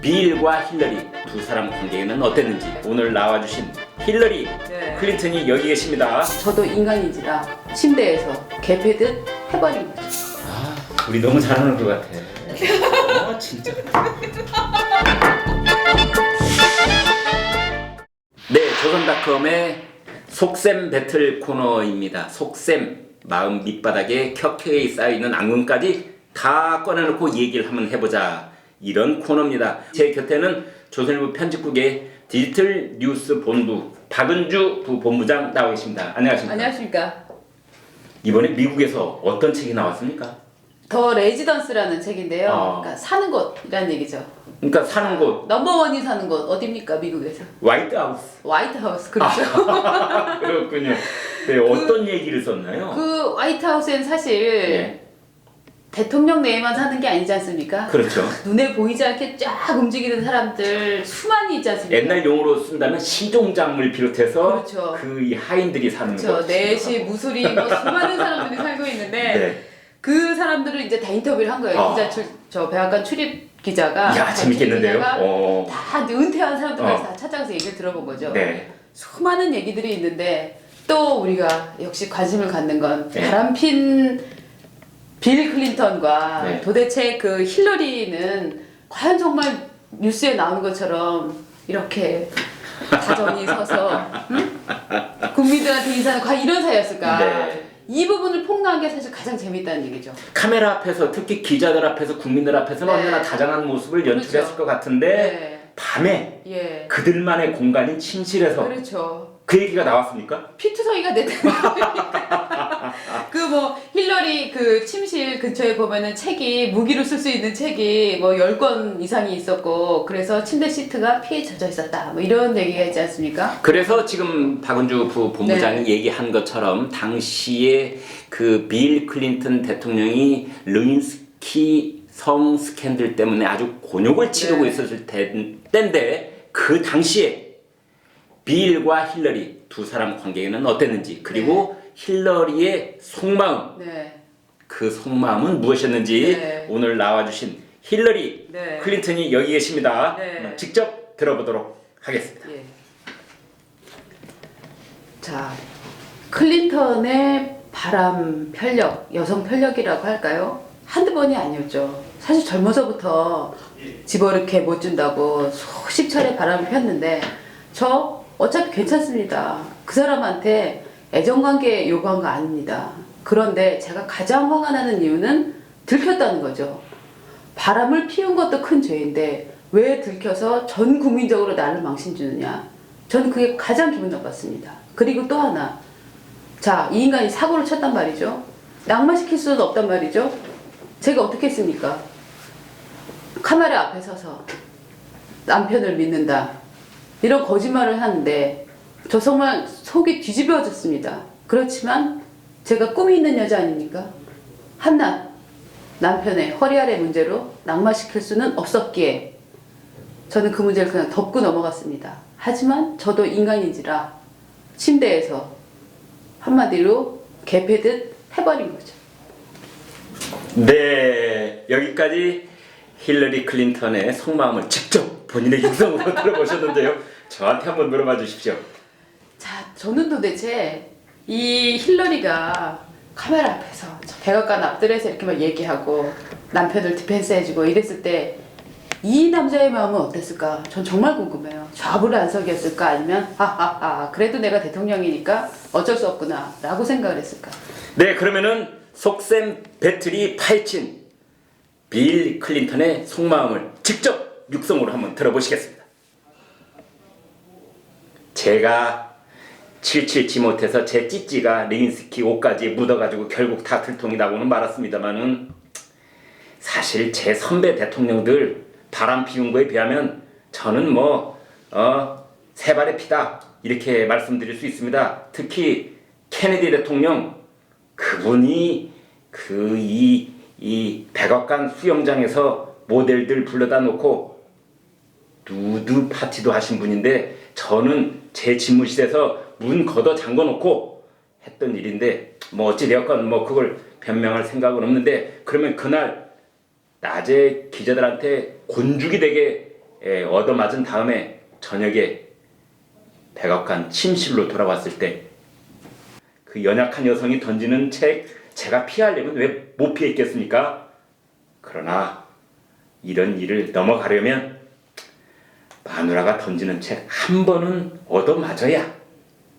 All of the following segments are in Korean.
빌과 힐러리 두 사람 관계는 어땠는지 오늘 나와주신 힐러리 클린턴이 여기 계십니다. 저도 인간인지라 침대에서 개패듯 해버린 거죠. 우리 너무 잘하는 것 같아. 진짜. 네, 조선닷컴의 속셈 배틀 코너입니다. 속셈, 마음 밑바닥에 켜켜이 쌓여있는 앙금까지 다 꺼내놓고 얘기를 한번 해보자, 이런 코너입니다. 제 곁에는 조선일보 편집국의 디지털 뉴스 본부 박은주 부본부장 나와 계십니다. 안녕하십니까? 안녕하십니까. 이번에 미국에서 어떤 책이 나왔습니까? 더 레지던스라는 책인데요. 아. 그러니까 사는 곳이라는 얘기죠. 그러니까 사는 곳, 넘버원이 사는 곳 어딥니까, 미국에서? 화이트하우스. 화이트하우스, 그렇죠. 그렇군요. 네, 어떤 얘기를 썼나요? 그 화이트하우스엔 사실 네. 대통령 내에만 사는 게 아니지 않습니까? 그렇죠. 눈에 보이지 않게 쫙 움직이는 사람들 수많이 있지 않습니까? 옛날 용어로 쓴다면 시종장을 비롯해서 그렇죠. 그 이 하인들이 사는 그렇죠. 거죠. 내시, 무수리, 뭐 수많은 사람들이 살고 있는데 네. 그 사람들을 이제 다 인터뷰를 한 거예요. 저 백악관 출입 기자가. 야, 재밌겠는데요? 다 이제 은퇴한 사람들까지 다 찾아가서 얘기를 들어본 거죠. 네. 수많은 얘기들이 있는데 또 우리가 역시 관심을 갖는 건 네. 바람핀 빌 클린턴과 네. 도대체 그 힐러리는 과연 정말 뉴스에 나오는 것처럼 이렇게 다정히 서서 국민들한테 인사하는 과연 이런 사이였을까? 네. 이 부분을 폭로한 게 사실 가장 재밌다는 얘기죠. 카메라 앞에서, 특히 기자들 앞에서, 국민들 앞에서는 네. 언제나 다정한 모습을 연출했을 그렇죠. 것 같은데 네. 밤에 예. 그들만의 공간인 침실에서 그렇죠. 그 얘기가 나왔습니까? 피투성이가 됐다는 그 뭐 힐러리 그 침실 근처에 보면은 책이 무기로 쓸 수 있는 책이 뭐 10권 이상이 있었고, 그래서 침대 시트가 피에 젖어 있었다, 뭐 이런 얘기가 있지 않습니까? 그래서 지금 박은주 본부장이 네. 얘기한 것처럼 당시에 그 빌 클린턴 대통령이 르윈스키 성 스캔들 때문에 아주 곤욕을 치르고 네. 있었을 때인데 그 당시에 빌과 힐러리 두 사람 관계는 어땠는지, 그리고 힐러리의 속마음, 네. 그 속마음은 무엇이었는지 네. 오늘 나와주신 힐러리 네. 클린턴이 여기 계십니다. 네. 직접 들어보도록 하겠습니다. 예. 자, 클린턴의 바람 편력, 여성 편력이라고 할까요? 한두 번이 아니었죠. 사실 젊어서부터 집어넣게 못 준다고 수십 차례 바람을 폈는데, 저 어차피 괜찮습니다. 그 사람한테 애정관계 요구한 거 아닙니다. 그런데 제가 가장 화가 나는 이유는 들켰다는 거죠. 바람을 피운 것도 큰 죄인데 왜 들켜서 전 국민적으로 나를 망신주느냐. 저는 그게 가장 기분 나빴습니다. 그리고 또 하나, 자, 이 인간이 사고를 쳤단 말이죠. 낙마시킬 수는 없단 말이죠. 제가 어떻게 했습니까? 카메라 앞에 서서 남편을 믿는다, 이런 거짓말을 하는데 저 정말 속이 뒤집어졌습니다. 그렇지만 제가 꿈이 있는 여자 아닙니까? 한낱 남편의 허리 아래 문제로 낙마시킬 수는 없었기에 저는 그 문제를 그냥 덮고 넘어갔습니다. 하지만 저도 인간인지라 침대에서 한마디로 개패듯 해버린 거죠. 네, 여기까지 힐러리 클린턴의 속마음을 직접 본인의 육성으로 들어보셨는데요. 저한테 한번 물어봐 주십시오. 자, 저는 도대체 이 힐러리가 카메라 앞에서 저 백악관 앞들에서 이렇게 막 얘기하고 남편을 디펜스 해주고 이랬을 때 이 남자의 마음은 어땠을까? 전 정말 궁금해요. 좌불안석이었을까? 아니면 하하하, 그래도 내가 대통령이니까 어쩔 수 없구나 라고 생각을 했을까? 네, 그러면은 속셈 배틀이 파헤친 빌 클린턴의 속마음을 직접 육성으로 한번 들어보시겠습니다. 제가 777 못해서 제 찌찌가 레윈스키 옷까지 묻어가지고 결국 다 들통이 나고는 말았습니다만은, 사실 제 선배 대통령들 바람 피운 거에 비하면 저는 세 발의 피다, 이렇게 말씀드릴 수 있습니다. 특히 케네디 대통령, 그분이 이 백악관 수영장에서 모델들 불러다 놓고 누드 파티도 하신 분인데, 저는 제 집무실에서 문 걷어 잠궈 놓고 했던 일인데, 뭐 어찌되었건 뭐 그걸 변명할 생각은 없는데, 그러면 그날 낮에 기자들한테 곤죽이 되게 얻어맞은 다음에 저녁에 백악관 침실로 돌아왔을 때 그 연약한 여성이 던지는 책 제가 피하려면 왜 못 피했겠습니까? 그러나 이런 일을 넘어가려면 마누라가 던지는 책 한 번은 얻어맞아야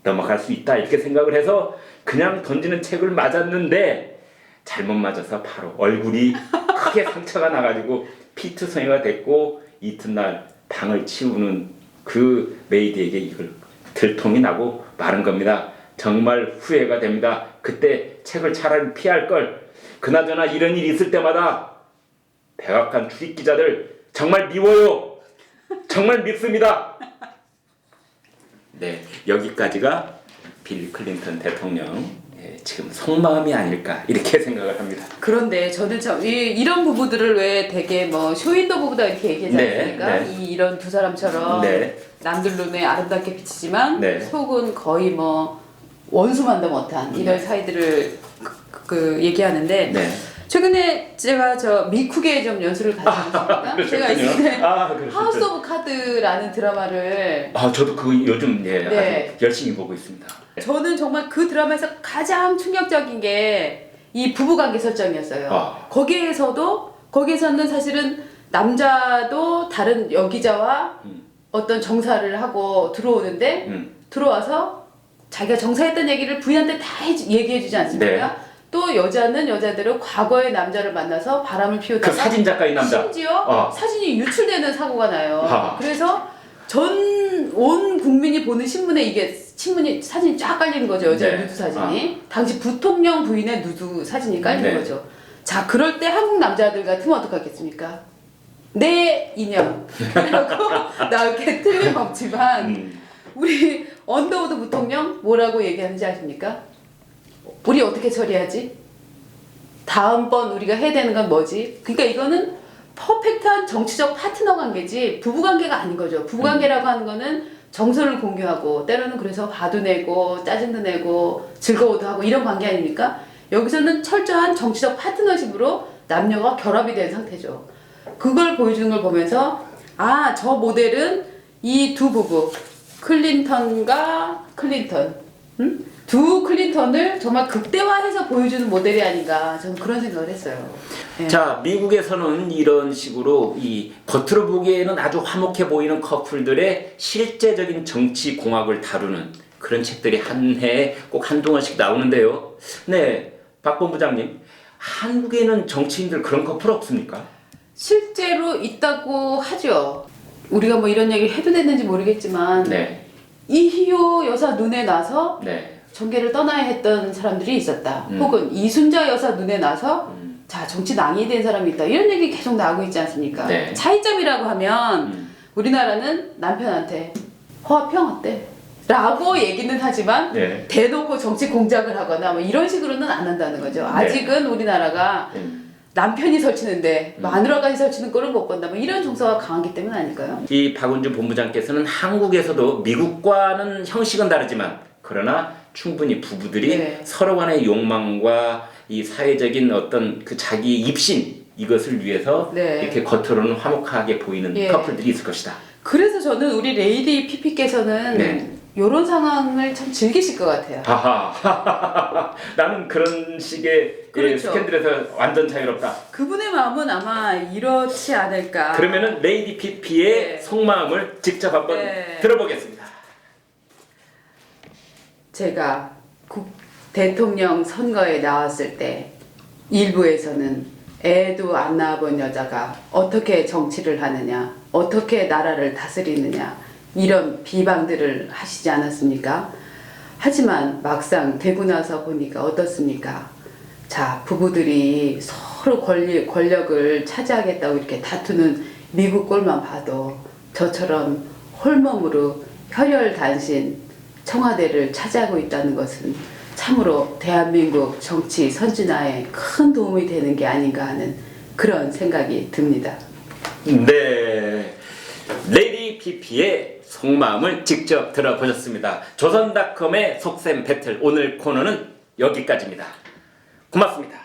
넘어갈 수 있다 이렇게 생각을 해서 그냥 던지는 책을 맞았는데 잘못 맞아서 바로 얼굴이 크게 상처가 나가지고 피투성이가 됐고 이튿날 방을 치우는 그 메이드에게 이걸 들통이 나고 마른 겁니다. 정말 후회가 됩니다. 그때 책을 차라리 피할 걸. 그나저나 이런 일이 있을 때마다 백악관 출입 기자들 정말 미워요. 정말 밉습니다. 네, 여기까지가 빌 클린턴 대통령 지금 속마음이 아닐까 이렇게 생각을 합니다. 그런데 저는 참 이런 부부들을 왜 되게 뭐 쇼윈도 부부다 이렇게 얘기하지 네, 않습니까? 네. 이런 두 사람처럼 네. 남들 눈에 아름답게 비치지만 네. 속은 거의 뭐 원수만도 못한 이런 네. 사이들을 얘기하는데 네. 최근에 제가 저 미쿡에 좀 연수를 가지 않았습니까? 제가 있을 때 하우스 오브 카드라는 드라마를 저도 그거 요즘 네. 아주 열심히 보고 있습니다. 저는 정말 그 드라마에서 가장 충격적인 게 이 부부관계 설정이었어요. 거기에서는 사실은 남자도 다른 여기자와 어떤 정사를 하고 들어오는데 들어와서 자기가 정사했던 얘기를 부인한테 다 얘기해주지 않습니까? 네. 또 여자는 여자대로 과거의 남자를 만나서 바람을 피우다가 그 사진 작가인 남자. 심지어 사진이 유출되는 사고가 나요. 아. 그래서 온 국민이 보는 신문에 이게 사진이 쫙 깔리는 거죠. 여자의 네. 누드 사진이. 당시 부통령 부인의 누드 사진이 깔리는 네. 거죠. 자, 그럴 때 한국 남자들 같으면 어떡하겠습니까? 내 인형 라고 나올게 틀림없지만 우리 언더우드 부통령 뭐라고 얘기하는지 아십니까? 우리 어떻게 처리하지? 다음번 우리가 해야 되는 건 뭐지? 그러니까 이거는 퍼펙트한 정치적 파트너 관계지 부부 관계가 아닌 거죠. 부부 관계라고 하는 거는 정서를 공유하고 때로는 그래서 화도 내고 짜증도 내고 즐거워도 하고 이런 관계 아닙니까? 여기서는 철저한 정치적 파트너십으로 남녀가 결합이 된 상태죠. 그걸 보여주는 걸 보면서 저 모델은 이 두 부부 클린턴과 클린턴 두 클린턴을 정말 극대화해서 보여주는 모델이 아닌가 저는 그런 생각을 했어요. 네. 자, 미국에서는 이런 식으로 이 겉으로 보기에는 아주 화목해 보이는 커플들의 실제적인 정치 공학을 다루는 그런 책들이 한 해에 꼭 한두 권씩 나오는데요. 네, 박 본부장님, 한국에는 정치인들 그런 커플 없습니까? 실제로 있다고 하죠. 우리가 뭐 이런 얘기 해도 됐는지 모르겠지만 네, 이희호 여사 눈에 나서 네, 정계를 떠나야 했던 사람들이 있었다. 혹은 이순자 여사 눈에 나서 자 정치 낭이 된 사람이 있다. 이런 얘기 계속 나오고 있지 않습니까? 네. 차이점이라고 하면 우리나라는 남편한테 허화평 어때? 라고 얘기는 하지만 네. 대놓고 정치 공작을 하거나 뭐 이런 식으로는 안 한다는 거죠. 아직은 우리나라가 남편이 설치는데 마누라까지 설치는 꼴을 못 본다. 뭐 이런 정서가 강하기 때문 아닐까요? 이 박은주 본부장께서는 한국에서도 미국과는 형식은 다르지만 그러나 충분히 부부들이 네. 서로 간의 욕망과 이 사회적인 어떤 그 자기 입신 이것을 위해서 네. 이렇게 겉으로는 화목하게 보이는 예. 커플들이 있을 것이다. 그래서 저는 우리 레이디 PP께서는 네. 이런 상황을 참 즐기실 것 같아요. 하하. 나는 그런 식의 그렇죠. 스캔들에서 완전 자유롭다. 그분의 마음은 아마 이렇지 않을까. 그러면은 레이디 PP의 네. 속마음을 직접 한번 네. 들어보겠습니다. 제가 대통령 선거에 나왔을 때 일부에서는 애도 안 낳아본 여자가 어떻게 정치를 하느냐, 어떻게 나라를 다스리느냐 이런 비방들을 하시지 않았습니까? 하지만 막상 되고 나서 보니까 어떻습니까? 자, 부부들이 서로 권력을 차지하겠다고 이렇게 다투는 미국 꼴만 봐도 저처럼 홀몸으로 혈혈단신 청와대를 차지하고 있다는 것은 참으로 대한민국 정치 선진화에 큰 도움이 되는 게 아닌가 하는 그런 생각이 듭니다. 네, 레이디 PP의 속마음을 직접 들어보셨습니다. 조선닷컴의 속셈 배틀 오늘 코너는 여기까지입니다. 고맙습니다.